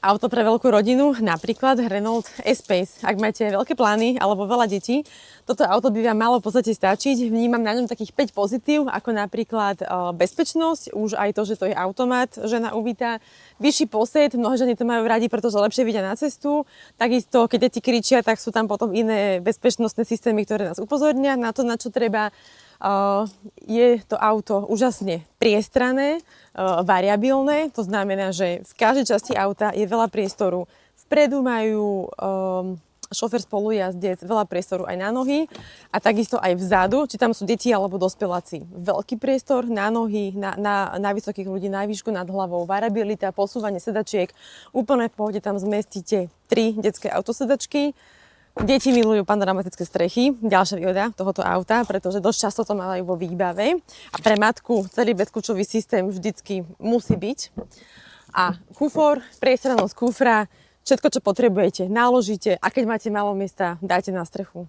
Auto pre veľkú rodinu, napríklad Renault Espace. Ak máte veľké plány alebo veľa detí, toto auto by vám malo v podstate stačiť. Vnímam na ňom takých 5 pozitív, ako napríklad bezpečnosť, už aj to, že to je automat, žena uvíta. Vyšší posed, mnohé ženy to majú radi, pretože lepšie vidia na cestu. Takisto, keď deti kričia, tak sú tam potom iné bezpečnostné systémy, ktoré nás upozornia na to, na čo treba. Je to auto úžasne priestranné, variabilné, to znamená, že v každej časti auta je veľa priestoru. Vpredu majú šofér spolujazdec veľa priestoru aj na nohy a takisto aj vzadu, či tam sú deti alebo dospeláci. Veľký priestor na nohy, na vysokých ľudí, na výšku nad hlavou, variabilita, posúvanie sedačiek. Úplne v pohode tam zmestíte 3 detské autosedačky. Deti milujú panoramatické strechy, ďalšia výhoda tohoto auta, pretože dosť často to majú vo výbave. A pre matku celý bezkľúčový systém vždycky musí byť. A kufor, priestrannosť kufra, všetko, čo potrebujete, naložíte a keď máte málo miesta, dáte na strechu.